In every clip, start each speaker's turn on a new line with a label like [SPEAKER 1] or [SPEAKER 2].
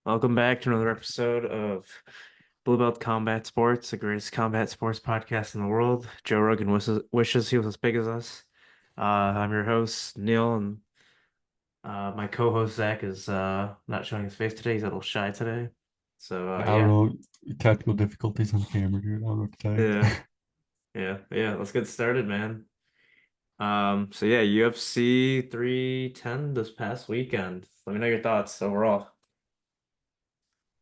[SPEAKER 1] Welcome back to another episode of Blue Belt Combat Sports, the greatest combat sports podcast in the world. Joe Rogan wishes he was as big as us. I'm your host, Neil, and my co-host Zach is not showing his face today. He's a little shy today. So
[SPEAKER 2] I don't
[SPEAKER 1] yeah,
[SPEAKER 2] know. Technical difficulties on the camera, dude. I don't know what to tell you.
[SPEAKER 1] yeah, yeah. Let's get started, man. So yeah, UFC 310 this past weekend. Let me know your thoughts overall.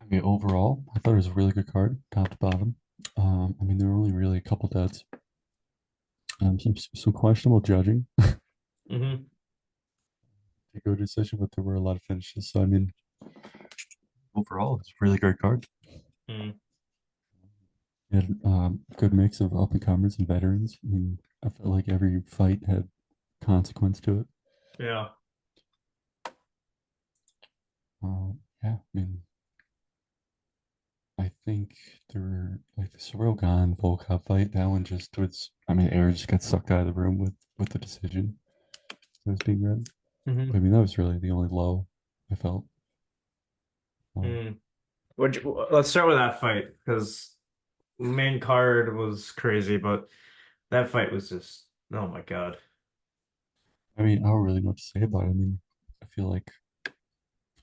[SPEAKER 2] I mean, overall, I thought it was a really good card, top to bottom. I mean, there were only really a couple deads. Some questionable judging
[SPEAKER 1] Hmm.
[SPEAKER 2] to go decision, but there were a lot of finishes. So I mean, overall, it's a really great card.
[SPEAKER 1] Mm.
[SPEAKER 2] It had good mix of up and comers and veterans. I mean, I felt like every fight had consequence to it.
[SPEAKER 1] Yeah.
[SPEAKER 2] Yeah, I mean, I think there were like the Sorogan Volkov fight. That one just was. I mean, Air just got sucked out of the room with the decision that was being read. But I
[SPEAKER 1] Hmm.
[SPEAKER 2] mean, that was really the only low I felt. Um,
[SPEAKER 1] Let's start with that fight because main card was crazy, but that fight was just oh my God.
[SPEAKER 2] I mean, I don't really know what to say about it. I mean, I feel like.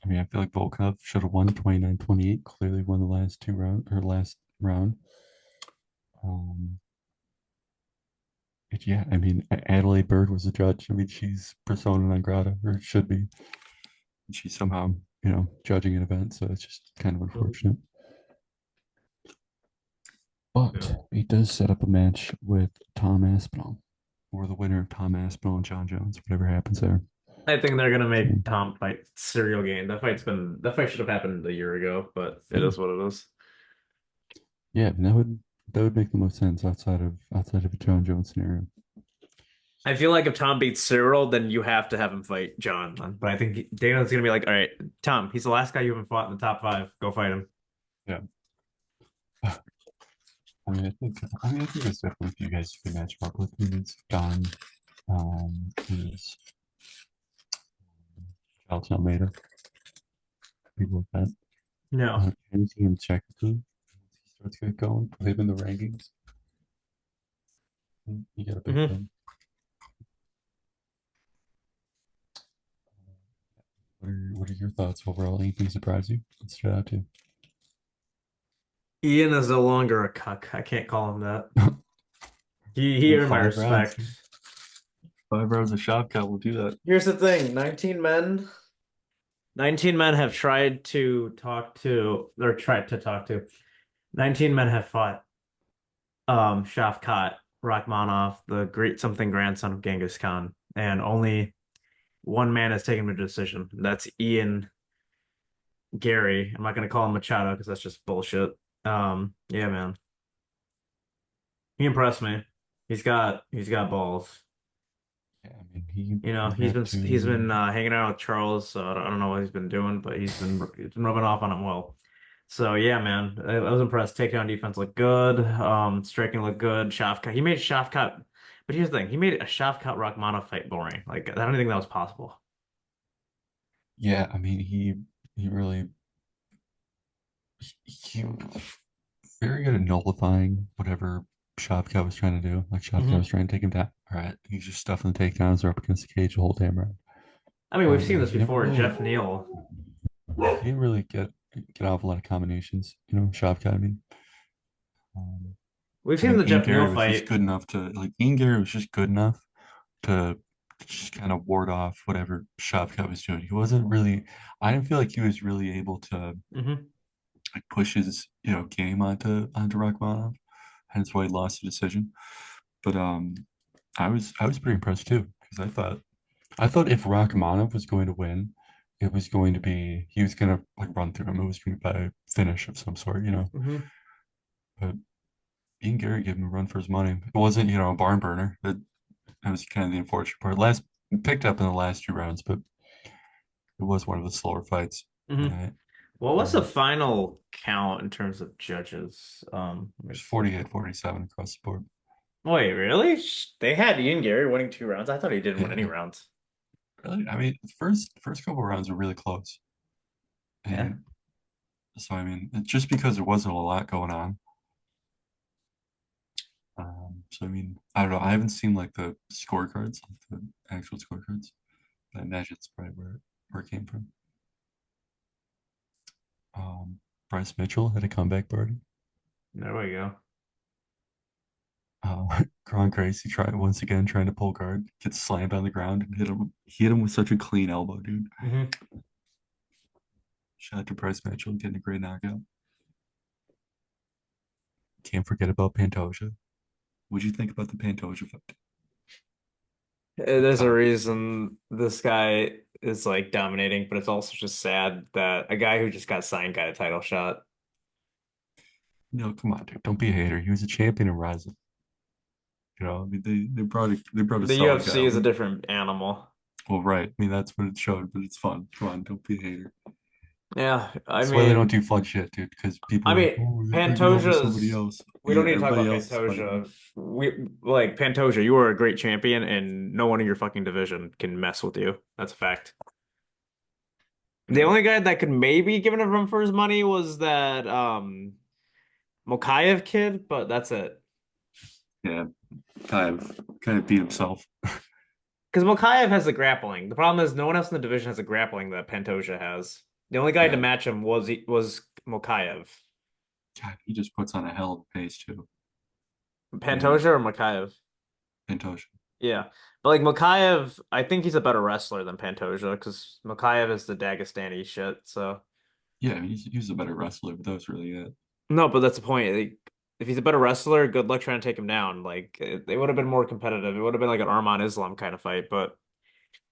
[SPEAKER 2] I feel like Volkov should have won 29-28. Clearly won the last two round or last round. Um, yeah, I mean, Adelaide Bird was the judge. I mean, she's persona non grata, or should be. She's somehow, judging an event, so it's just kind of
[SPEAKER 1] Mhm.
[SPEAKER 2] unfortunate.
[SPEAKER 1] Yeah.
[SPEAKER 2] But he does set up a match with Tom Aspinall, or the winner of Tom Aspinall and John Jones, whatever happens there.
[SPEAKER 1] I think they're gonna
[SPEAKER 2] So,
[SPEAKER 1] make Tom fight serial game. That fight should have happened a year ago, but it
[SPEAKER 2] yeah,
[SPEAKER 1] is what it is.
[SPEAKER 2] yeah, and that would make the most sense outside of a John Jones scenario.
[SPEAKER 1] I feel like if Tom beats Cyril, then you have to have him fight John. But I think Dana's gonna be like, all right, Tom, he's the last guy you haven't fought in the top five. Go fight him.
[SPEAKER 2] Yeah, I think there's definitely a few guys you can match him up with. I mean, it's Don, there's Charles Almeida, people like that.
[SPEAKER 1] No.
[SPEAKER 2] Anything in Czech too. He starts to get going, put him in the rankings. You got a big
[SPEAKER 1] Hmm.
[SPEAKER 2] thing. What are your thoughts overall? Anything surprise you? What stood out to
[SPEAKER 1] Ian is no longer a cuck. I can't call him that.
[SPEAKER 2] you?
[SPEAKER 1] He
[SPEAKER 2] In
[SPEAKER 1] earned my
[SPEAKER 2] 5 rounds.
[SPEAKER 1] respect.
[SPEAKER 2] 5 rounds of shot count will do that.
[SPEAKER 1] Here's the thing, 19 men have tried to talk to, or tried to talk to. 19 men have fought Shavkat Rachmanov, the great something grandson of Genghis Khan, and only one man has taken a decision. That's Ian Gary. I'm not gonna call him Machado because that's just bullshit. Yeah, man. He impressed me. He's got balls.
[SPEAKER 2] Yeah, I mean, he
[SPEAKER 1] You know,
[SPEAKER 2] he had
[SPEAKER 1] he's
[SPEAKER 2] to.
[SPEAKER 1] been hanging out with Charles, so I don't know what he's been doing, but he's been rubbing off on him well. So yeah, man, I was impressed. Takedown defense looked good. Striking looked good. Shafkat, he made Shafkat, but here's the thing, he made a Shafkat Rakhmonov fight boring. Like I don't think that was possible.
[SPEAKER 2] Yeah, I mean, he really he very good at nullifying whatever Shavkat was trying to do. Like Shavkat was
[SPEAKER 1] Hmm.
[SPEAKER 2] trying to take him down. All right, he's just stuffing the takedowns or up against the cage the whole damn round.
[SPEAKER 1] I mean, we've seen
[SPEAKER 2] Yeah,
[SPEAKER 1] this
[SPEAKER 2] he never
[SPEAKER 1] before.
[SPEAKER 2] really
[SPEAKER 1] Jeff Neal.
[SPEAKER 2] he didn't really get off a lot of combinations. Shavkat. I mean, um,
[SPEAKER 1] We've
[SPEAKER 2] I
[SPEAKER 1] seen
[SPEAKER 2] think
[SPEAKER 1] the
[SPEAKER 2] Ian
[SPEAKER 1] Jeff Neal
[SPEAKER 2] Gary was just
[SPEAKER 1] fight.
[SPEAKER 2] good enough to like Ian Gary was just good enough to just kind of ward off whatever Shavkat was doing. He wasn't really. I didn't feel like he was really able to
[SPEAKER 1] Hmm.
[SPEAKER 2] like push his game onto Rakhmonov. Hence why he lost the decision. But I was pretty impressed too because I thought if Rakhmonov was going to win, it was going to be he was going to like run through him. It was going to be by a finish of some sort.
[SPEAKER 1] Hmm.
[SPEAKER 2] But Ian Gary gave him a run for his money. It wasn't a barn burner. That was kind of the unfortunate part. Last picked up in the last 2 rounds, but it was one of the slower fights.
[SPEAKER 1] Hmm.
[SPEAKER 2] Uh,
[SPEAKER 1] Well, what's the
[SPEAKER 2] um,
[SPEAKER 1] final count in terms of judges?
[SPEAKER 2] it
[SPEAKER 1] Let me
[SPEAKER 2] was
[SPEAKER 1] see.
[SPEAKER 2] 48-47 across the board.
[SPEAKER 1] Wait, really? They had Ian Gary winning 2 rounds. I thought he didn't win any
[SPEAKER 2] Yeah,
[SPEAKER 1] rounds.
[SPEAKER 2] really. I mean, the first couple rounds were really close,
[SPEAKER 1] Yeah.
[SPEAKER 2] and So I mean, just because there wasn't a lot going on. So I mean, I don't know. I haven't seen like the scorecards, like the actual scorecards. But I imagine it's probably where it came from. Um, Bryce Mitchell had a comeback party.
[SPEAKER 1] There we go.
[SPEAKER 2] Kron Gracie tried once again trying to pull guard, gets slammed on the ground and hit him. He hit him with such a clean elbow, dude.
[SPEAKER 1] Hmm.
[SPEAKER 2] Shout out to Bryce Mitchell getting a great knockout. Can't forget about Pantoja. What'd you think about the Pantoja fight?
[SPEAKER 1] There's a
[SPEAKER 2] Top.
[SPEAKER 1] reason this guy is like dominating, but it's also just sad that a guy who just got signed got a title shot.
[SPEAKER 2] No, come on, dude. Don't be a hater. He was a champion in Rising. I mean, they brought a
[SPEAKER 1] The
[SPEAKER 2] solid guy
[SPEAKER 1] UFC is a
[SPEAKER 2] over.
[SPEAKER 1] different animal.
[SPEAKER 2] Well, right. I mean, that's what it showed, but it's fun. Come on, don't be a hater.
[SPEAKER 1] Yeah,
[SPEAKER 2] That's why they don't do fun shit, dude. Because people
[SPEAKER 1] I
[SPEAKER 2] are like,
[SPEAKER 1] mean,
[SPEAKER 2] oh, they're bringing over somebody
[SPEAKER 1] Pantoja's.
[SPEAKER 2] else.
[SPEAKER 1] We don't
[SPEAKER 2] Yeah,
[SPEAKER 1] need to talk
[SPEAKER 2] everybody
[SPEAKER 1] about
[SPEAKER 2] else is fighting.
[SPEAKER 1] Pantoja. We like Pantoja. You are a great champion, and no one in your fucking division can mess with you. That's a fact. The
[SPEAKER 2] Yeah,
[SPEAKER 1] only guy that could maybe give him a run for his money was that Mokaev kid, but that's it.
[SPEAKER 2] yeah. Kind of beat himself.
[SPEAKER 1] Because Mokaev has the grappling. The problem is no one else in the division has the grappling that Pantoja has. The only guy to
[SPEAKER 2] Yeah.
[SPEAKER 1] match him was Mokaev.
[SPEAKER 2] God, he just puts on a hell of a pace too. I mean,
[SPEAKER 1] Pantoja or Mokaev?
[SPEAKER 2] Pantoja.
[SPEAKER 1] Yeah. But like Mokaev, I think he's a better wrestler than Pantoja because Mokaev is the Dagestani shit. So
[SPEAKER 2] Yeah, I mean, he's a better wrestler, but that was really it.
[SPEAKER 1] no, but that's the point. Like, if he's a better wrestler, good luck trying to take him down. Like it would have been more competitive. It would have been like an Arman Islam kind of fight. But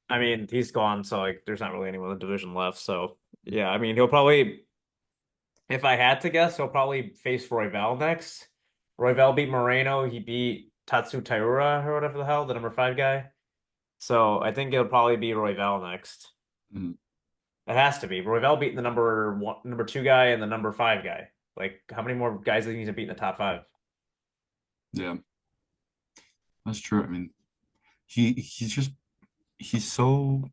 [SPEAKER 1] I mean, he's gone, so like there's not really anyone in the division left. So yeah, I mean he'll probably, if I had to guess, he'll probably face Royval next. Royval beat Moreno. He beat Tatsu Taira or whatever the hell, the number five guy. So I think it'll probably be Royval next.
[SPEAKER 2] Mhm.
[SPEAKER 1] It has to be. Royval beat the number one, number two guy and the number five guy. Like, how many more guys does he need to beat in the top five?
[SPEAKER 2] Yeah, that's true. I mean, he's so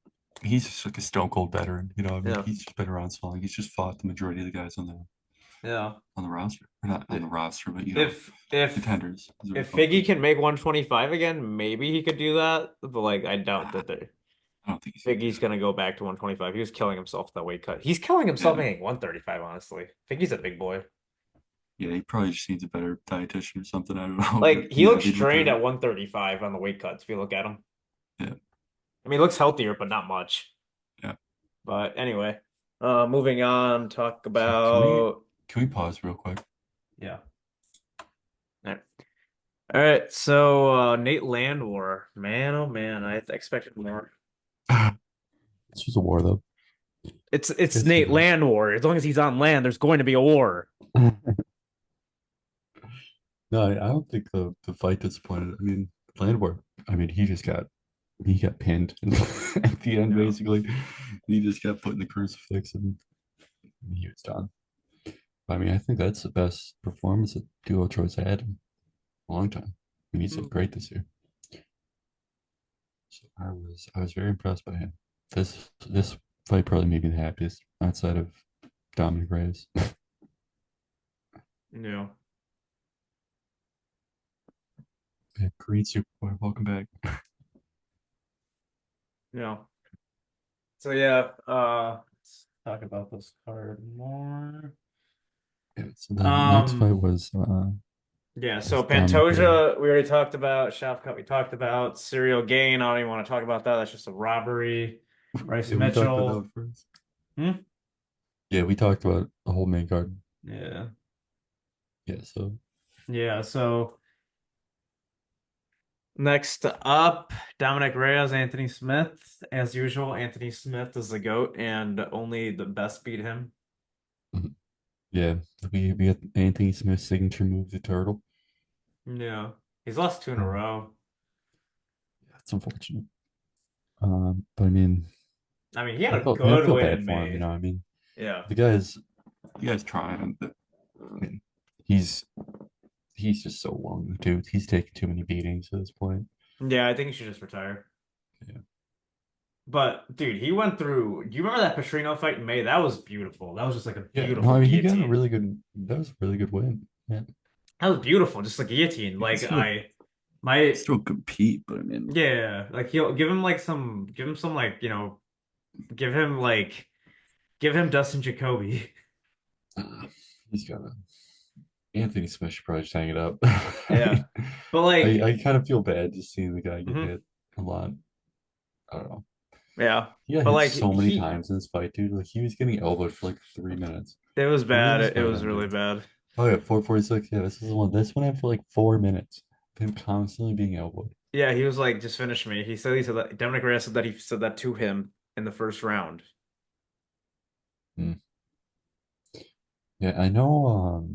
[SPEAKER 2] he's just like a stone cold veteran. I mean,
[SPEAKER 1] Yeah,
[SPEAKER 2] he's just been around so long. He's just fought the majority of the guys
[SPEAKER 1] yeah.
[SPEAKER 2] on the roster, or not on the roster, but
[SPEAKER 1] If if
[SPEAKER 2] contenders, as they're
[SPEAKER 1] if
[SPEAKER 2] called.
[SPEAKER 1] Figgy can make 125 again, maybe he could do that. But like, I doubt
[SPEAKER 2] I
[SPEAKER 1] that the
[SPEAKER 2] don't think he's gonna do
[SPEAKER 1] Figgy's
[SPEAKER 2] that.
[SPEAKER 1] gonna go back to 125. He was killing himself at that weight cut. He's killing himself
[SPEAKER 2] Yeah,
[SPEAKER 1] making 135. Honestly, Figgy's a big boy.
[SPEAKER 2] yeah. He probably just needs a better dietitian or something. I don't know, but
[SPEAKER 1] Like, he
[SPEAKER 2] yeah,
[SPEAKER 1] looks
[SPEAKER 2] they look
[SPEAKER 1] strained
[SPEAKER 2] good.
[SPEAKER 1] at 135 on the weight cuts. If you look at him,
[SPEAKER 2] Yeah,
[SPEAKER 1] I mean, he looks healthier, but not much.
[SPEAKER 2] yeah.
[SPEAKER 1] But anyway, moving on, talk
[SPEAKER 2] So can we
[SPEAKER 1] about
[SPEAKER 2] can we pause real quick?
[SPEAKER 1] yeah. All right. All right, so Nate Landwehr, man, oh man, I expected more.
[SPEAKER 2] This was a war, though.
[SPEAKER 1] It's
[SPEAKER 2] Yes, it
[SPEAKER 1] Nate
[SPEAKER 2] is.
[SPEAKER 1] Landwehr. As long as he's on land, there's going to be a war.
[SPEAKER 2] No, I don't think the fight disappointed. I mean, Landwehr. I mean, he got pinned at the end,
[SPEAKER 1] Yeah.
[SPEAKER 2] basically. He just kept putting the crucifix, and he was done. I mean, I think that's the best performance that Duo Troy's had in a long time. I mean, he's looked great this year. So I was very impressed by him. This fight probably made me the happiest outside of Dominic Reyes.
[SPEAKER 1] Yeah.
[SPEAKER 2] Yeah, Korean Superboy, welcome back.
[SPEAKER 1] Yeah. So yeah, let's talk about this card more.
[SPEAKER 2] Yeah, so the next fight
[SPEAKER 1] Um, yeah,
[SPEAKER 2] was
[SPEAKER 1] so
[SPEAKER 2] Dominic Reyes.
[SPEAKER 1] Pantoja, we already talked about. Shavkat, we talked about. Serial Gain, I don't even want to talk about that. That's just a robbery. Bryce
[SPEAKER 2] Yeah, we talked about
[SPEAKER 1] Mitchell.
[SPEAKER 2] that first.
[SPEAKER 1] Hmm?
[SPEAKER 2] Yeah, we talked about the whole main card.
[SPEAKER 1] Yeah.
[SPEAKER 2] Yeah, so
[SPEAKER 1] Yeah, so next up, Dominic Reyes, Anthony Smith. As usual, Anthony Smith is the GOAT, and only the best beat him.
[SPEAKER 2] mhm. Yeah, we got Anthony Smith's signature move, the turtle.
[SPEAKER 1] Yeah. He's lost two in a
[SPEAKER 2] Um,
[SPEAKER 1] row.
[SPEAKER 2] that's unfortunate. But I mean,
[SPEAKER 1] I mean, he had
[SPEAKER 2] I
[SPEAKER 1] a
[SPEAKER 2] felt I
[SPEAKER 1] good
[SPEAKER 2] feel
[SPEAKER 1] win
[SPEAKER 2] bad
[SPEAKER 1] in
[SPEAKER 2] for him.
[SPEAKER 1] May.
[SPEAKER 2] I mean,
[SPEAKER 1] Yeah.
[SPEAKER 2] the guy's trying. But, I mean, he's he's just so long, dude. He's taken too many beatings at this point.
[SPEAKER 1] Yeah, I think he should just retire.
[SPEAKER 2] Yeah.
[SPEAKER 1] But dude, he went through. Do you remember that Petrino fight in May? That was beautiful. That was just like a
[SPEAKER 2] Yeah, no,
[SPEAKER 1] beautiful
[SPEAKER 2] I mean he got a
[SPEAKER 1] guillotine.
[SPEAKER 2] really good. That was a really good win. Yeah,
[SPEAKER 1] That was beautiful, just like guillotine.
[SPEAKER 2] he can
[SPEAKER 1] Like
[SPEAKER 2] still
[SPEAKER 1] my,
[SPEAKER 2] still compete, but I mean,
[SPEAKER 1] yeah, like he'll give him some like give him like give him Dustin Jacoby.
[SPEAKER 2] uh, he's got a Anthony Smith should probably just hang it up.
[SPEAKER 1] Yeah, but like,
[SPEAKER 2] I kind of feel bad just seeing the guy get
[SPEAKER 1] mhm,
[SPEAKER 2] hit a lot. I don't know.
[SPEAKER 1] yeah,
[SPEAKER 2] He got
[SPEAKER 1] but
[SPEAKER 2] hit
[SPEAKER 1] like
[SPEAKER 2] so many times in this fight, dude. Like he was getting elbowed for like 3 minutes.
[SPEAKER 1] it was
[SPEAKER 2] When did
[SPEAKER 1] bad.
[SPEAKER 2] this
[SPEAKER 1] It
[SPEAKER 2] fight
[SPEAKER 1] was
[SPEAKER 2] end,
[SPEAKER 1] really
[SPEAKER 2] dude?
[SPEAKER 1] bad.
[SPEAKER 2] Oh yeah, 4:46. Yeah, this is the one. This one had for like 4 minutes. Him constantly being elbowed.
[SPEAKER 1] Yeah, he was like, just finish me. He said that Dominic Reyes said that he said that to him in the first round.
[SPEAKER 2] Hmm. Yeah, I know.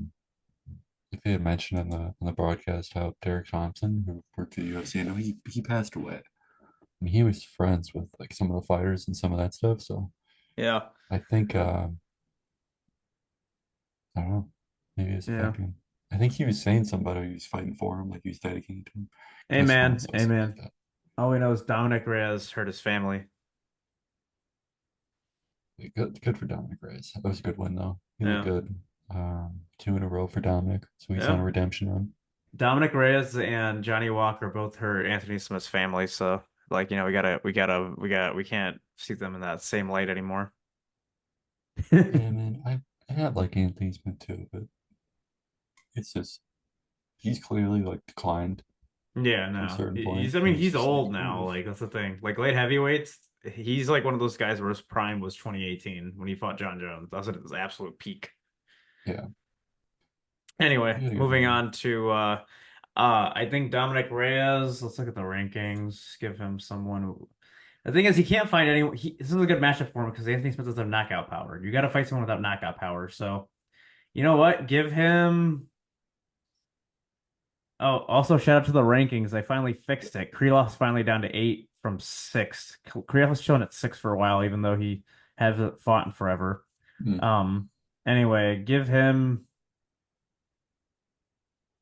[SPEAKER 2] If they had mentioned in the broadcast how Derek Thompson, who worked at the UFC, I know he passed away. And he was friends with like some of the fighters and some of that stuff. So
[SPEAKER 1] Yeah,
[SPEAKER 2] I think I don't know, maybe it's
[SPEAKER 1] yeah.
[SPEAKER 2] affecting him. I think he was saying somebody who was fighting for him, like he was dedicating to him. Could have sworn he
[SPEAKER 1] Amen.
[SPEAKER 2] said something like
[SPEAKER 1] Amen.
[SPEAKER 2] that.
[SPEAKER 1] All we know is Dominic Reyes hurt his family.
[SPEAKER 2] Yeah, good for Dominic Reyes. That was a good win though. He looked
[SPEAKER 1] Yeah.
[SPEAKER 2] good. Two in a row for Dominic, so he's on a
[SPEAKER 1] Yeah.
[SPEAKER 2] redemption run.
[SPEAKER 1] Dominic Reyes and Johnny Walker both hurt Anthony Smith's family, so like, we can't see them in that same light anymore.
[SPEAKER 2] Yeah, man, I have like Anthony Smith too, but it's just he's clearly like declined
[SPEAKER 1] Yeah,
[SPEAKER 2] to a
[SPEAKER 1] no.
[SPEAKER 2] certain point,
[SPEAKER 1] I
[SPEAKER 2] and
[SPEAKER 1] mean,
[SPEAKER 2] it's
[SPEAKER 1] he's
[SPEAKER 2] just like,
[SPEAKER 1] old now.
[SPEAKER 2] ooh,
[SPEAKER 1] Like, that's the thing. Like, light heavyweights, he's like one of those guys where his prime was 2018 when he fought John Jones. That's at his absolute peak.
[SPEAKER 2] yeah,
[SPEAKER 1] Anyway,
[SPEAKER 2] he had a good
[SPEAKER 1] moving
[SPEAKER 2] run.
[SPEAKER 1] on to I think Dominic Reyes, let's look at the rankings. Give him someone the thing is he can't find anyone this is a good matchup for him because Anthony Smith doesn't have knockout power. You gotta fight someone without knockout power. So you know what? Give him Oh, also shout out to the rankings. They finally fixed it. Krylov's finally down to 8 from 6. Krylov was showing at 6 for a while, even though he hasn't fought in forever.
[SPEAKER 2] Mm.
[SPEAKER 1] Um, anyway, give him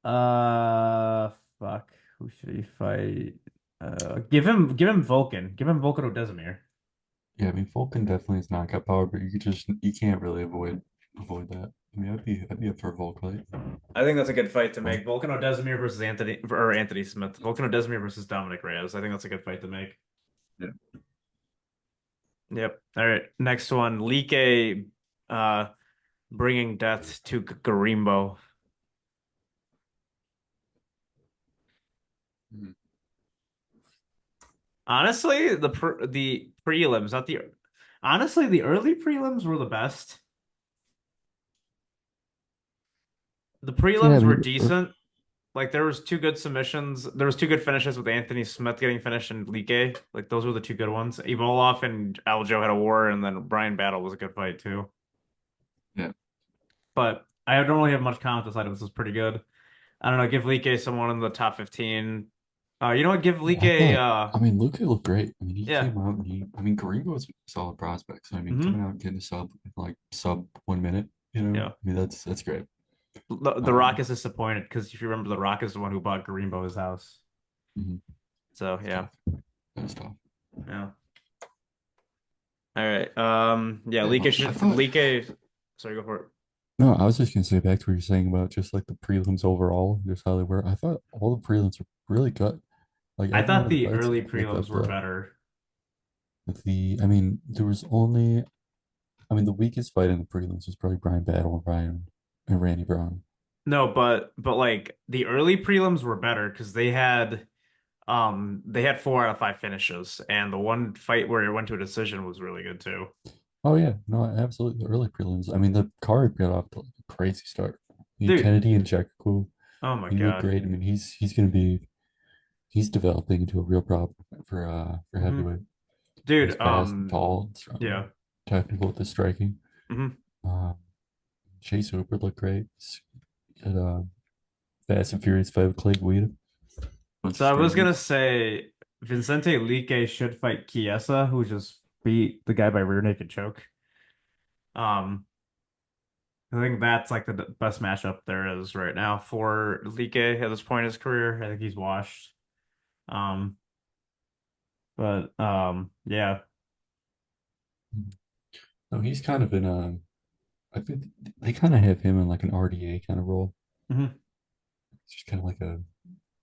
[SPEAKER 1] uh fuck. Who should he fight? Give him Vulcan. Give him Vulcan Odesimir.
[SPEAKER 2] Yeah, I mean, Fulton definitely has knockout power, but you can't really avoid that. I mean, I'd be up for a Volk fight.
[SPEAKER 1] I think that's a good fight to
[SPEAKER 2] Well,
[SPEAKER 1] make. Vulcan Odesimir versus Anthony Smith. Vulcan Odesimir versus Dominic Reyes. I think that's a good fight to make.
[SPEAKER 2] yeah.
[SPEAKER 1] Yep. All right. Next one. Like bringing death to Garimbo.
[SPEAKER 2] Mhm.
[SPEAKER 1] Honestly, the prelims, not the honestly, the early prelims were the best. The
[SPEAKER 2] Yeah, I
[SPEAKER 1] prelims were
[SPEAKER 2] mean,
[SPEAKER 1] decent. Like there was two good submissions. There was two good finishes with Anthony Smith getting finished and Like those were the two good ones. Evolov and Aljo had a war, and then Brian Battle was a good fight too.
[SPEAKER 2] yeah.
[SPEAKER 1] But I don't really have much confidence that this was pretty good. I don't know. Give Like someone in the top 15. You know what? Give
[SPEAKER 2] Yeah,
[SPEAKER 1] Like
[SPEAKER 2] I mean, Luca looked great. I mean, he
[SPEAKER 1] yeah.
[SPEAKER 2] came out and I mean, Garrigo was a solid prospect. So, I mean, coming
[SPEAKER 1] Hmm.
[SPEAKER 2] out and getting a like sub 1 minute, you know,
[SPEAKER 1] Yeah.
[SPEAKER 2] I mean, that's great.
[SPEAKER 1] The Rock
[SPEAKER 2] Um,
[SPEAKER 1] is disappointed because if you remember, The Rock is the one who bought Greenbow his house.
[SPEAKER 2] mhm,
[SPEAKER 1] So
[SPEAKER 2] it's
[SPEAKER 1] yeah,
[SPEAKER 2] tough. That's tough.
[SPEAKER 1] yeah. All right. Yeah.
[SPEAKER 2] Yeah, no, I thought,
[SPEAKER 1] Sorry, go for it.
[SPEAKER 2] no, I was just gonna say back to what you're saying about just like the prelims overall, just how they were. I thought all the prelims were really good. Like
[SPEAKER 1] I
[SPEAKER 2] every one
[SPEAKER 1] thought
[SPEAKER 2] of the
[SPEAKER 1] the
[SPEAKER 2] fights,
[SPEAKER 1] early
[SPEAKER 2] like
[SPEAKER 1] prelims were better.
[SPEAKER 2] I mean, there was only, I mean, the weakest fight in the prelims was probably Brian Battle and Randy Brown.
[SPEAKER 1] No, but like the early prelims were better because they had 4 out of 5 finishes, and the one fight where it went to a decision was really good too.
[SPEAKER 2] Oh yeah, no, absolutely. The early prelims. I mean, the card got off to like a crazy start. I mean,
[SPEAKER 1] Dude,
[SPEAKER 2] Kennedy and Jekaku,
[SPEAKER 1] oh my
[SPEAKER 2] he looked
[SPEAKER 1] God.
[SPEAKER 2] great. I mean, he's developing into a real problem for
[SPEAKER 1] Hmm.
[SPEAKER 2] heavyweight. He's
[SPEAKER 1] Dude,
[SPEAKER 2] fast and tall and
[SPEAKER 1] yeah.
[SPEAKER 2] technical with the striking.
[SPEAKER 1] Hmm.
[SPEAKER 2] Uh, Chase Hooper looked great. He had a Fast and Furious fight with Clay Guida. Bunch of
[SPEAKER 1] So I was gonna
[SPEAKER 2] striking.
[SPEAKER 1] say Vincente Lique should fight Chiesa, who just beat the guy by rear naked choke. Um, I think that's like the best matchup there is right now for Lique at this point in his career. I think he's washed. Um, but yeah.
[SPEAKER 2] Mhm. No, he's kind of in a. I think they kind of have him in like an RDA kind of role.
[SPEAKER 1] Hmm.
[SPEAKER 2] He's just kind of like a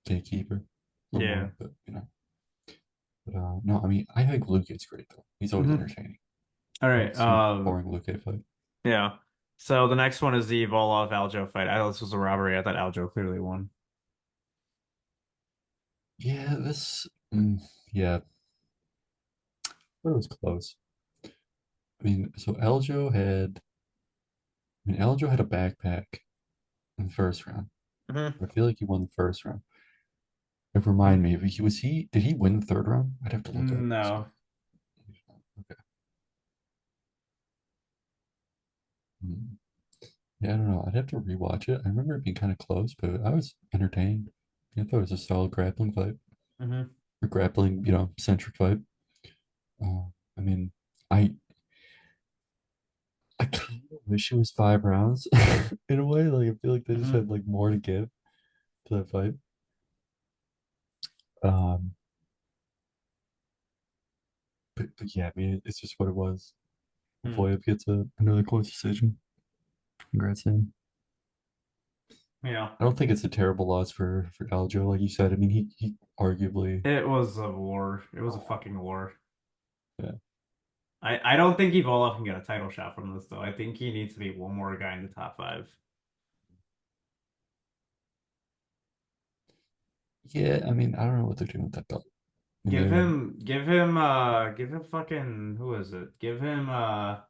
[SPEAKER 2] gatekeeper, a little
[SPEAKER 1] Yeah.
[SPEAKER 2] more. But but no, I mean, I think Luke is great though. He's always
[SPEAKER 1] Hmm.
[SPEAKER 2] entertaining.
[SPEAKER 1] All
[SPEAKER 2] I
[SPEAKER 1] right.
[SPEAKER 2] haven't seen a boring Luke fight.
[SPEAKER 1] Yeah. So the next one is the Volov Aljo fight. I thought this was a robbery. I thought Aljo clearly won.
[SPEAKER 2] Yeah, yeah, but it was close. I mean, so Aljo had a backpack in the first round.
[SPEAKER 1] Hmm.
[SPEAKER 2] I feel like he won the first round. If remind me, did he win the third round? I'd have to look up.
[SPEAKER 1] No.
[SPEAKER 2] Okay. Hmm. Yeah, I don't know. I'd have to rewatch it. I remember it being kind of close, but I was entertained. I thought it was a solid grappling fight.
[SPEAKER 1] Hmm.
[SPEAKER 2] Or grappling, centric fight. Uh, I mean, I I kind of wish it was 5 rounds in a way. Like I feel like they just
[SPEAKER 1] Hmm.
[SPEAKER 2] had like more to give to that fight. Um, but yeah, I mean, it's just what it was.
[SPEAKER 1] Hmm.
[SPEAKER 2] Voyev gets another close decision. Congrats to him.
[SPEAKER 1] Yeah.
[SPEAKER 2] I don't think it's a terrible loss for Aljo, like you said. I mean, he arguably,
[SPEAKER 1] It was a war. It was a fucking war.
[SPEAKER 2] yeah,
[SPEAKER 1] I don't think Volov can get a title shot from this though. I think he needs to be one more guy in the top five.
[SPEAKER 2] yeah. I mean, I don't know what they're doing with that belt. I mean, they're
[SPEAKER 1] Give him fucking, who is it? Give him, I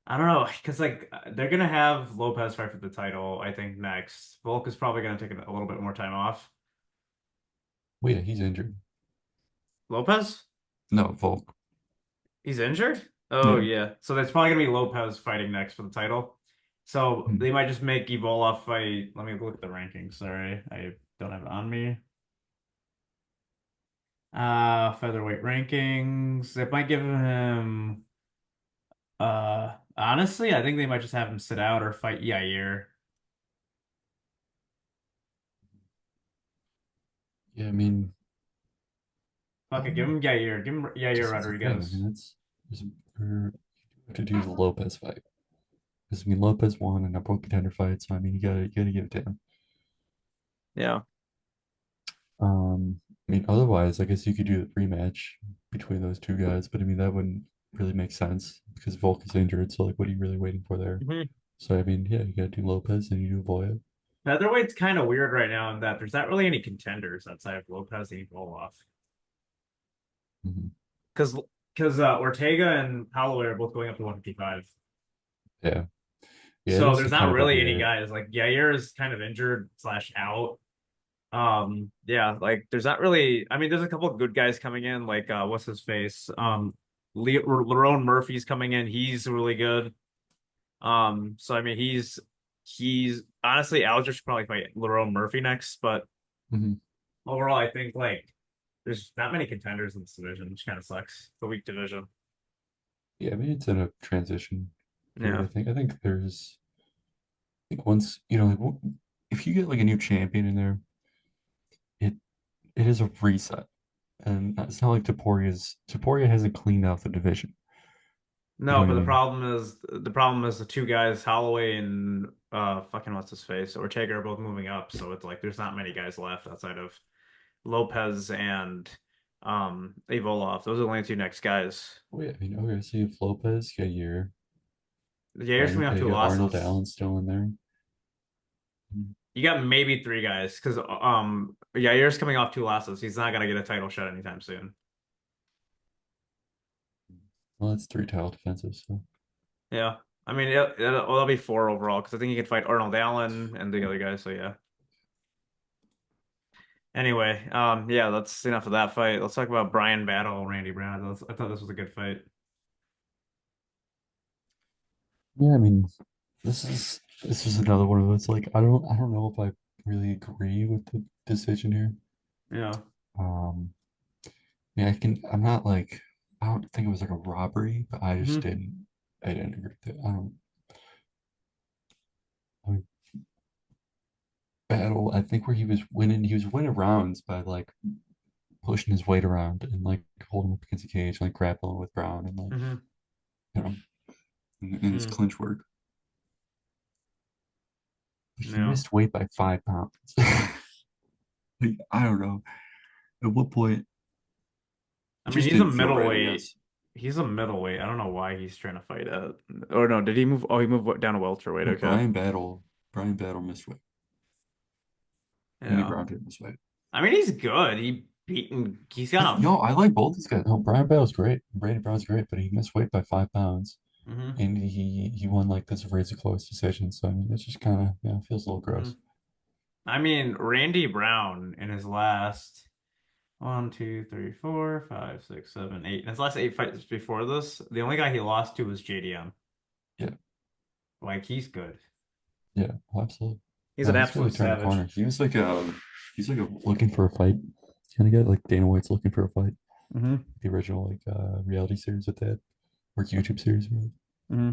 [SPEAKER 1] don't know, because like they're gonna have Lopez fight for the title, I think next. Volk is probably gonna take a little bit more time off.
[SPEAKER 2] well, yeah, he's injured.
[SPEAKER 1] Lopez?
[SPEAKER 2] No, Volk.
[SPEAKER 1] He's injured? Oh
[SPEAKER 2] Yeah.
[SPEAKER 1] yeah. So there's probably gonna be Lopez fighting next for the title. So
[SPEAKER 2] Hmm.
[SPEAKER 1] they might just make Evolov fight. Let me look at the rankings. Sorry, I don't have it on me. Featherweight rankings. It might give him. Honestly, I think they might just have him sit out or fight Yair.
[SPEAKER 2] Yeah, I mean, I
[SPEAKER 1] Fuck it,
[SPEAKER 2] don't
[SPEAKER 1] give
[SPEAKER 2] know.
[SPEAKER 1] him Yair. Give him Yair
[SPEAKER 2] Because that's the thing. I mean,
[SPEAKER 1] Rodriguez.
[SPEAKER 2] you have to do the Lopez fight. Because I mean, Lopez won a pro contender fight, so I mean, you gotta give it to him.
[SPEAKER 1] Yeah.
[SPEAKER 2] I mean, otherwise, I guess you could do the rematch between those two guys, but I mean, that wouldn't really make sense because Volk is injured. So, like, what are you really waiting for there?
[SPEAKER 1] Hmm.
[SPEAKER 2] So, I mean, yeah, you gotta do Lopez and you do Voya.
[SPEAKER 1] Featherweight's kind of weird right now in that there's not really any contenders outside of Lopez and Evolov.
[SPEAKER 2] Hmm.
[SPEAKER 1] Because Ortega and Holloway are both going up to 155.
[SPEAKER 2] Yeah, yeah, it
[SPEAKER 1] So
[SPEAKER 2] is
[SPEAKER 1] there's
[SPEAKER 2] a
[SPEAKER 1] not
[SPEAKER 2] kind of a
[SPEAKER 1] really any
[SPEAKER 2] weird.
[SPEAKER 1] guys. Like Yair is kind of injured slash out. Yeah, like there's not really. I mean, there's a couple of good guys coming in. Like what's his face? Lerone Murphy's coming in. He's really good. So I mean, he's honestly Alger should probably fight Lerone Murphy next. But
[SPEAKER 2] Hmm.
[SPEAKER 1] overall, I think like there's not many contenders in this division, which kind of sucks. The weak division.
[SPEAKER 2] Yeah, I mean, it's in a transition period.
[SPEAKER 1] Yeah.
[SPEAKER 2] I think once like, if you get like a new champion in there, it it is a reset. And it's not like Taporia hasn't cleaned out the division. You know
[SPEAKER 1] No,
[SPEAKER 2] what I
[SPEAKER 1] but
[SPEAKER 2] mean?
[SPEAKER 1] the problem is the two guys, Holloway and fucking what's his face, Ortega are both moving up, so it's like there's not many guys left outside of Lopez and Evolov. Those are the only two next guys.
[SPEAKER 2] Well, yeah, I mean, okay, so you have Lopez,
[SPEAKER 1] Jair's coming off two
[SPEAKER 2] You got Arnold
[SPEAKER 1] losses.
[SPEAKER 2] Allen still in there. Mhm.
[SPEAKER 1] You got maybe three guys because Jair's coming off two losses. He's not gonna get a title shot anytime soon.
[SPEAKER 2] Well, that's three title defenses. So
[SPEAKER 1] Yeah. I mean, that'll be four overall because I think he can fight Arnold Allen and the other guys. So yeah. Anyway, yeah, that's enough of that fight. Let's talk about Brian Battle, Randy Brown. I thought this was a good fight.
[SPEAKER 2] yeah, I mean, this is another one of those like I don't know if I really agree with the decision here.
[SPEAKER 1] Yeah.
[SPEAKER 2] Um, yeah, I'm not like I don't think it was like a robbery, but
[SPEAKER 1] Hmm.
[SPEAKER 2] I didn't agree with it. I mean, Battle, I think where he was winning rounds by like pushing his weight around and like holding him up against the cage, like grappling with Brown and like
[SPEAKER 1] Hmm.
[SPEAKER 2] you know, in his
[SPEAKER 1] Mm,
[SPEAKER 2] clinch work. He
[SPEAKER 1] yeah.
[SPEAKER 2] missed weight by 5 pounds. Like, I don't know. At what point,
[SPEAKER 1] I
[SPEAKER 2] it
[SPEAKER 1] mean,
[SPEAKER 2] just
[SPEAKER 1] he's a
[SPEAKER 2] didn't feel right, I
[SPEAKER 1] middleweight.
[SPEAKER 2] guess.
[SPEAKER 1] He's a middleweight. I don't know why he's trying to fight at. Or no, did he move? Oh, he moved down to welterweight.
[SPEAKER 2] No,
[SPEAKER 1] Okay.
[SPEAKER 2] Brian Battle missed weight. Andy
[SPEAKER 1] Yeah.
[SPEAKER 2] Brown didn't miss weight.
[SPEAKER 1] I mean, he's good. He's got a.
[SPEAKER 2] No, I like both these guys. No, Brian Battle's great. Brady Brown's great, but he missed weight by 5 pounds.
[SPEAKER 1] Mhm,
[SPEAKER 2] And he won like this razor close decision. So I mean, it's just kind of, feels a little gross.
[SPEAKER 1] mhm. I mean, Randy Brown in his last one, two, three, four, five, six, seven, eight. In his last eight fights before this, the only guy he lost to was JDM.
[SPEAKER 2] Yeah,
[SPEAKER 1] Like, he's good.
[SPEAKER 2] yeah, absolutely.
[SPEAKER 1] He's
[SPEAKER 2] No,
[SPEAKER 1] an
[SPEAKER 2] he's really
[SPEAKER 1] absolute
[SPEAKER 2] turned a
[SPEAKER 1] savage.
[SPEAKER 2] corner. He's like a looking for a fight kind of guy, like Dana White's looking for a fight.
[SPEAKER 1] Hmm.
[SPEAKER 2] The original like reality series that they had, or YouTube series, really.
[SPEAKER 1] Hmm.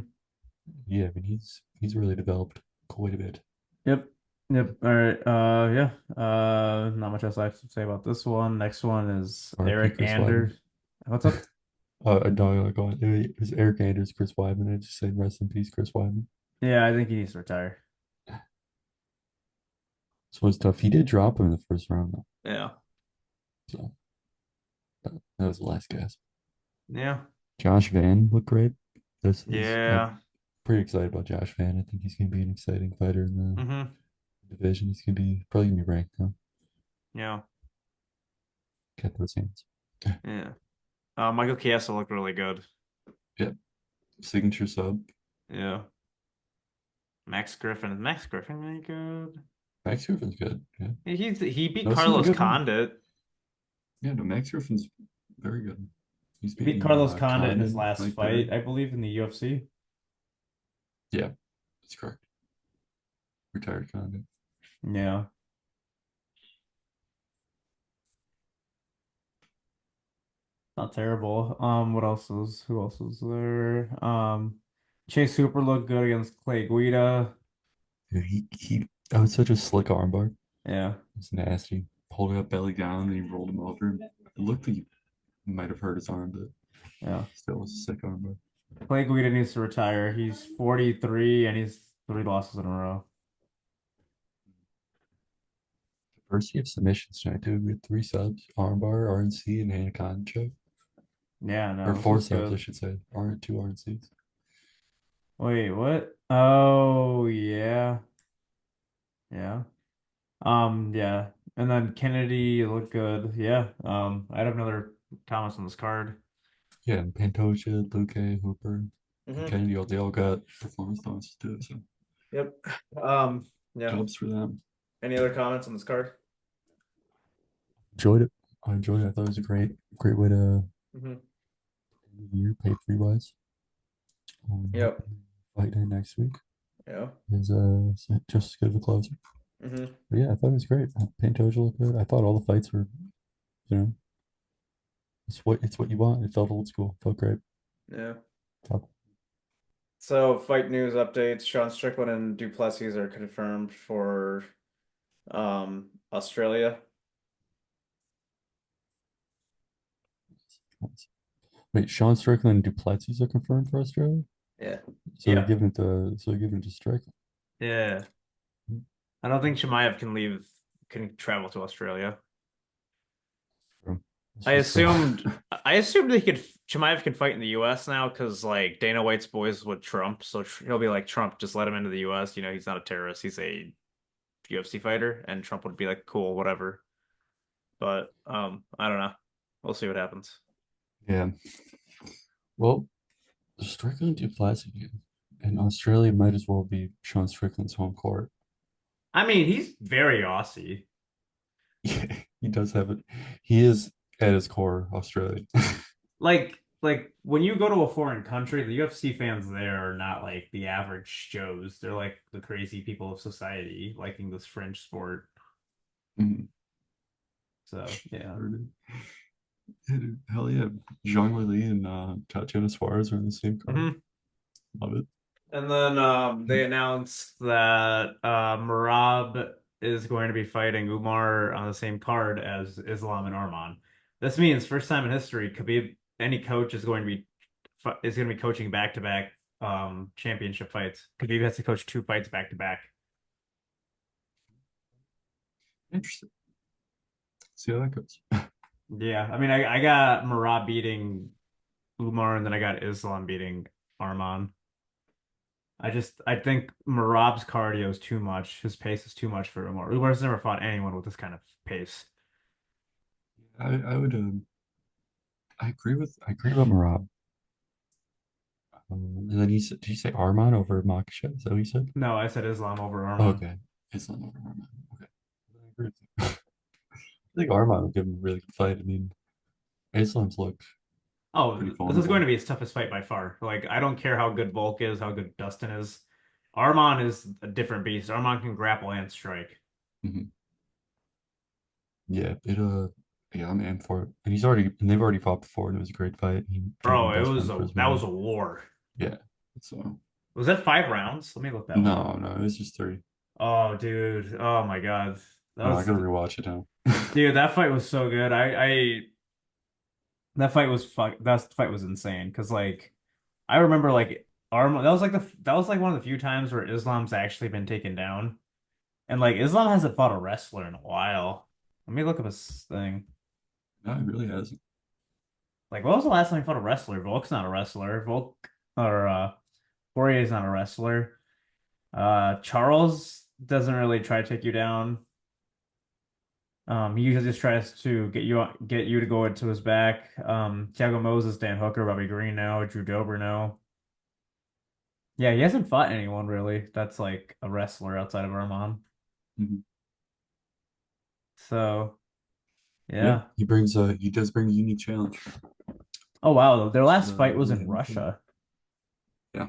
[SPEAKER 2] Yeah, I mean he's really developed quite a bit.
[SPEAKER 1] Yep. Yep. All right. Yeah. Not much else I have to say about this one. Next one is
[SPEAKER 2] RP
[SPEAKER 1] Eric
[SPEAKER 2] Chris Weidman.
[SPEAKER 1] Anders. What's up?
[SPEAKER 2] No, go on. It was Eric Anders, Chris Weidman. I just said rest in peace, Chris Weidman.
[SPEAKER 1] Yeah, I think he needs to retire.
[SPEAKER 2] So it's tough. He did drop him in the first round though.
[SPEAKER 1] Yeah.
[SPEAKER 2] So that was the last gasp.
[SPEAKER 1] Yeah.
[SPEAKER 2] Josh Van looked great. I'm
[SPEAKER 1] Yeah.
[SPEAKER 2] pretty excited about Josh Van. I think he's gonna be an exciting fighter in the
[SPEAKER 1] Hmm.
[SPEAKER 2] division. He's gonna be probably gonna be ranked now.
[SPEAKER 1] Yeah.
[SPEAKER 2] Get those hands.
[SPEAKER 1] Yeah. Michael Chiesa looked really good.
[SPEAKER 2] Yeah, signature sub.
[SPEAKER 1] Yeah. Max Griffin. Is Max Griffin really good?
[SPEAKER 2] Max Griffin's good. Yeah.
[SPEAKER 1] He beat
[SPEAKER 2] No, this is a
[SPEAKER 1] Carlos
[SPEAKER 2] good one.
[SPEAKER 1] Condit.
[SPEAKER 2] Yeah, no, Max Griffin's very good. He's
[SPEAKER 1] He beat
[SPEAKER 2] beaten
[SPEAKER 1] Carlos Condit in his
[SPEAKER 2] Condon,
[SPEAKER 1] last
[SPEAKER 2] Mike
[SPEAKER 1] fight,
[SPEAKER 2] Perry.
[SPEAKER 1] I believe, in the UFC.
[SPEAKER 2] Yeah, that's correct. Retired Condon.
[SPEAKER 1] Yeah. Not terrible. What else is who else was there? Chase Hooper looked good against Clay Guida.
[SPEAKER 2] Dude, that was such a slick armbar.
[SPEAKER 1] Yeah.
[SPEAKER 2] It's nasty. Pulled it up belly down, and he rolled him over. It looked like he might have hurt his arm, but
[SPEAKER 1] Yeah.
[SPEAKER 2] still was a sick armbar.
[SPEAKER 1] Clay Guida needs to retire. He's 43 and he's three losses in a row.
[SPEAKER 2] Diversity of submissions tonight, dude. We had 3 subs: armbar, RNC, and Anaconda choke.
[SPEAKER 1] Yeah,
[SPEAKER 2] Or
[SPEAKER 1] no, this
[SPEAKER 2] four
[SPEAKER 1] was
[SPEAKER 2] subs, I
[SPEAKER 1] good.
[SPEAKER 2] should say. Two RNCs.
[SPEAKER 1] Wait, what? Oh, yeah. Yeah. Yeah. And then Kennedy looked good. Yeah. I have another Thomas on this card.
[SPEAKER 2] Yeah, and Pantoja, Luke, Hooper, and
[SPEAKER 1] Hmm.
[SPEAKER 2] Kennedy, they all got performance bonuses too. So
[SPEAKER 1] Yep. Yeah.
[SPEAKER 2] jobs for them.
[SPEAKER 1] Any other comments on this card?
[SPEAKER 2] Enjoyed it. I enjoyed it. I thought it was a great way to
[SPEAKER 1] Hmm.
[SPEAKER 2] end the year, paid free wise.
[SPEAKER 1] Yep.
[SPEAKER 2] Fight night next week
[SPEAKER 1] Yeah.
[SPEAKER 2] is just as good of a closer.
[SPEAKER 1] Hmm.
[SPEAKER 2] But yeah, I thought it was great. Pantoja looked good. I thought all the fights were, you know, it's what you want. It felt old school. Felt great.
[SPEAKER 1] Yeah.
[SPEAKER 2] Top.
[SPEAKER 1] So, fight news updates. Sean Strickland and Duplessis are confirmed for Australia.
[SPEAKER 2] Wait, Sean Strickland and Duplessis are confirmed for Australia.
[SPEAKER 1] Yeah.
[SPEAKER 2] So they're
[SPEAKER 1] Yeah.
[SPEAKER 2] giving it to Strickland.
[SPEAKER 1] Yeah. I don't think Chimaev can travel to Australia.
[SPEAKER 2] True. It's
[SPEAKER 1] I
[SPEAKER 2] just
[SPEAKER 1] assumed I assumed he could Chimaev can fight in the US now because like Dana White's boys with Trump, so he'll be like Trump, just let him into the US. You know, he's not a terrorist, he's a UFC fighter, and Trump would be like, cool, whatever. But I don't know. We'll see what happens.
[SPEAKER 2] yeah. Well, Strickland Duplessis and Australia might as well be Sean Strickland's home court.
[SPEAKER 1] I mean, he's very Aussie.
[SPEAKER 2] Yeah, he does have it. He is at his core Australian.
[SPEAKER 1] Like when you go to a foreign country, the UFC fans there are not like the average Joes. They're like the crazy people of society liking this fringe sport.
[SPEAKER 2] Mhm.
[SPEAKER 1] So yeah.
[SPEAKER 2] Yeah, dude, hell yeah. Zhang Weili and Tatiana Suarez are in the same card.
[SPEAKER 1] Hmm.
[SPEAKER 2] Love it.
[SPEAKER 1] And then they announced that Marab is going to be fighting Umar on the same card as Islam and Arman. This means first time in history, Khabib, any coach is going to be is going to be coaching back-to-back championship fights because he has to coach two fights back-to-back.
[SPEAKER 2] Interesting. See how that goes.
[SPEAKER 1] Yeah, I mean, I got Marab beating Umar, and then I got Islam beating Arman. I think Marab's cardio is too much. His pace is too much for Umar. Umar's never fought anyone with this kind of pace.
[SPEAKER 2] I would I agree about Marab. And then you said, did you say Arman over Makhachev? Is that what you said?
[SPEAKER 1] No, I said Islam over
[SPEAKER 2] Oh,
[SPEAKER 1] Arman.
[SPEAKER 2] okay, it's not over Arman. Okay, I agree with you. I think Arman would give him a really good fight. I mean, Islam's looked pretty
[SPEAKER 1] Oh, this is going
[SPEAKER 2] vulnerable.
[SPEAKER 1] to be his toughest fight by far. Like, I don't care how good Volk is, how good Dustin is. Arman is a different beast. Arman can grapple and strike.
[SPEAKER 2] Hmm. Yeah, yeah, I'm in for it. And they've already fought before, and it was a great fight. He trained
[SPEAKER 1] Bro,
[SPEAKER 2] my best friend for his
[SPEAKER 1] that was
[SPEAKER 2] mom.
[SPEAKER 1] a war.
[SPEAKER 2] Yeah, so
[SPEAKER 1] Was that 5 rounds? Let me look that one up.
[SPEAKER 2] no, it was just three.
[SPEAKER 1] Oh, dude. Oh my God. That
[SPEAKER 2] Oh, I
[SPEAKER 1] was
[SPEAKER 2] gotta rewatch it now.
[SPEAKER 1] dude, that fight was so good. That fight was insane because like I remember like Arm that was like one of the few times where Islam's actually been taken down. And like Islam hasn't fought a wrestler in a while. Let me look up his thing.
[SPEAKER 2] No, it really hasn't.
[SPEAKER 1] Like, when was the last time he fought a wrestler? Volk's not a wrestler. Volk or Poirier's not a wrestler. Charles doesn't really try to take you down. He usually just tries to get you to go into his back. Thiago Moses, Dan Hooker, Bobby Green now, Drew Dober now. Yeah, he hasn't fought anyone really that's like a wrestler outside of Arman.
[SPEAKER 2] Mhm.
[SPEAKER 1] So
[SPEAKER 2] Yeah,
[SPEAKER 1] yeah.
[SPEAKER 2] he does bring a unique challenge.
[SPEAKER 1] Oh wow, their
[SPEAKER 2] Should
[SPEAKER 1] last fight was
[SPEAKER 2] really
[SPEAKER 1] in
[SPEAKER 2] have him fight.
[SPEAKER 1] Russia.
[SPEAKER 2] Yeah.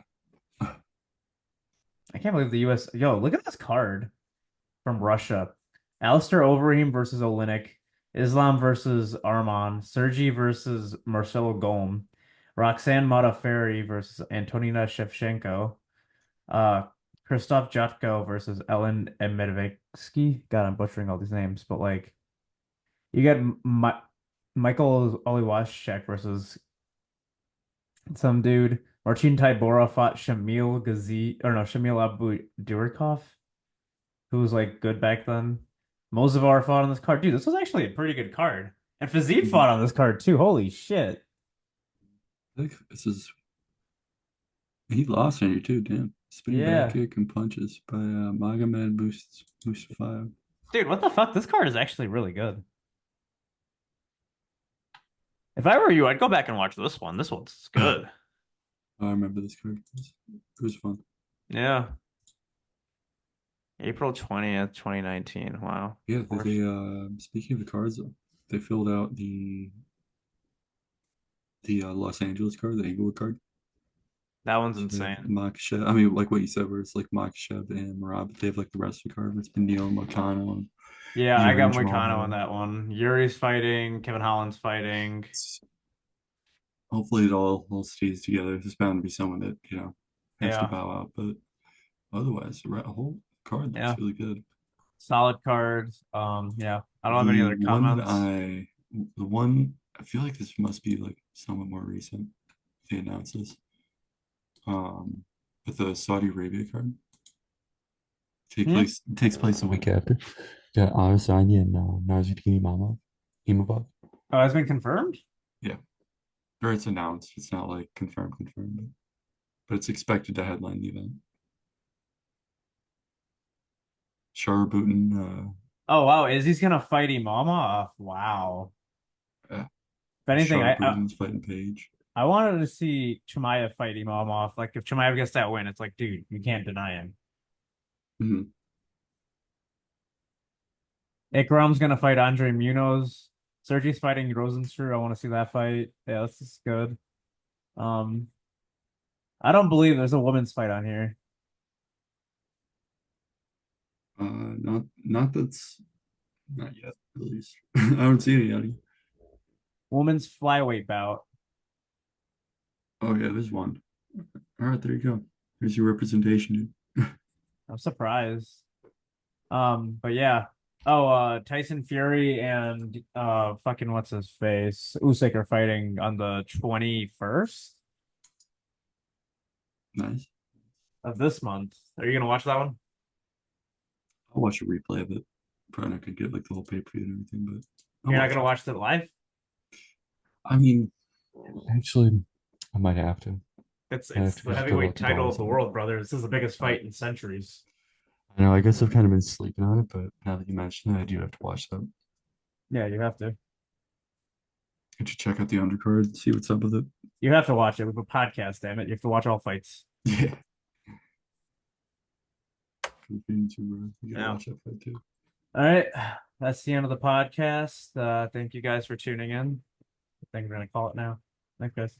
[SPEAKER 1] I can't believe the US. Yo, look at this card from Russia. Alistair Overeem versus Oleinik, Islam versus Arman, Sergey versus Marcelo Golm, Roxanne Modafferi versus Antonina Shevchenko, uh, Krzysztof Jotko versus Ellen Medvedsky. God, I'm butchering all these names, but like you get Michael Oliwaszek versus some dude. Marcin Tybura fought Shamil Ghazi, or no, Shamil Abu Durikov, who was like good back then. Mozavar fought on this card. Dude, this was actually a pretty good card. And Fiziev
[SPEAKER 2] Mhm.
[SPEAKER 1] fought on this card too. Holy shit.
[SPEAKER 2] I think this is he lost in here too, damn. Spinning back
[SPEAKER 1] Yeah.
[SPEAKER 2] kick and punches by Magomed Mustafayev.
[SPEAKER 1] Dude, what the fuck? This card is actually really good. If I were you, I'd go back and watch this one. This one's
[SPEAKER 2] I
[SPEAKER 1] good.
[SPEAKER 2] remember this card. It was fun.
[SPEAKER 1] Yeah. April 20th, 2019. Wow.
[SPEAKER 2] Yeah,
[SPEAKER 1] Four-
[SPEAKER 2] speaking of the cards, they filled out the Los Angeles card, the Inglewood card.
[SPEAKER 1] That one's
[SPEAKER 2] So they have
[SPEAKER 1] insane.
[SPEAKER 2] Makhachev. I mean, like what you said, where it's like Makhachev and Marab, but they have like the rest of the card where it's been Neil Moicano and
[SPEAKER 1] Yeah, I
[SPEAKER 2] Yuri
[SPEAKER 1] got Moicano on
[SPEAKER 2] Jamal.
[SPEAKER 1] that one. Yuri's fighting, Kevin Holland's fighting.
[SPEAKER 2] Hopefully it all stays together. There's bound to be someone that, has to
[SPEAKER 1] Yeah.
[SPEAKER 2] bow out, but otherwise, the whole card looks
[SPEAKER 1] Yeah.
[SPEAKER 2] really good.
[SPEAKER 1] Solid cards. Yeah. I don't have any
[SPEAKER 2] The
[SPEAKER 1] other
[SPEAKER 2] one that
[SPEAKER 1] comments.
[SPEAKER 2] the one I feel like this must be like somewhat more recent. They announced this. But the Saudi Arabia card
[SPEAKER 1] Hmm?
[SPEAKER 2] takes place the week after. Got Adesanya and Nazardini Imavov.
[SPEAKER 1] Oh, has been confirmed?
[SPEAKER 2] Yeah, or it's announced. It's not like confirmed, but it's expected to headline the event. Sharabutin,
[SPEAKER 1] Oh wow, is he's gonna fight Imama? Oh, wow.
[SPEAKER 2] uh,
[SPEAKER 1] If anything,
[SPEAKER 2] Sharabutin's fighting Page.
[SPEAKER 1] I wanted to see Chimaev fight Imama. Like if Chimaev gets that win, it's like, dude, you can't deny him.
[SPEAKER 2] Mhm.
[SPEAKER 1] Ikram's gonna fight Andre Munoz. Sergey's fighting Rosenstruck. I want to see that fight. Yeah, this is good. Um, I don't believe there's a women's fight on here.
[SPEAKER 2] Not that's not yet, at least. I haven't seen any.
[SPEAKER 1] Women's flyweight bout.
[SPEAKER 2] Oh yeah, there's one. All right, there you go. There's your representation, dude.
[SPEAKER 1] I'm surprised. But yeah. Oh, Tyson Fury and fucking what's his face? Usyk are fighting on the 21st.
[SPEAKER 2] Nice.
[SPEAKER 1] of this month. Are you gonna watch that one?
[SPEAKER 2] I'll watch a replay of it. Probably not gonna get like the whole pay per view and everything, but I'll
[SPEAKER 1] You're not
[SPEAKER 2] watch
[SPEAKER 1] gonna
[SPEAKER 2] it.
[SPEAKER 1] watch it live?
[SPEAKER 2] I mean, actually, I might have to. I have
[SPEAKER 1] It's
[SPEAKER 2] to
[SPEAKER 1] the
[SPEAKER 2] just go
[SPEAKER 1] heavyweight
[SPEAKER 2] back to
[SPEAKER 1] title of
[SPEAKER 2] Dallas.
[SPEAKER 1] the world, brother. This is the biggest
[SPEAKER 2] I,
[SPEAKER 1] fight in centuries.
[SPEAKER 2] I know. I guess I've kind of been sleeping on it, but now that you mention it, I do have to watch that.
[SPEAKER 1] Yeah, you have to.
[SPEAKER 2] Could you check out the undercard, see what's up with it?
[SPEAKER 1] You have to watch it. We have a podcast, damn it. You have to watch all fights.
[SPEAKER 2] Yeah. Confusing too, bro. You gotta
[SPEAKER 1] Yeah.
[SPEAKER 2] watch that fight too.
[SPEAKER 1] All right. That's the end of the podcast. Thank you guys for tuning in. I think we're gonna call it now. Thanks, guys.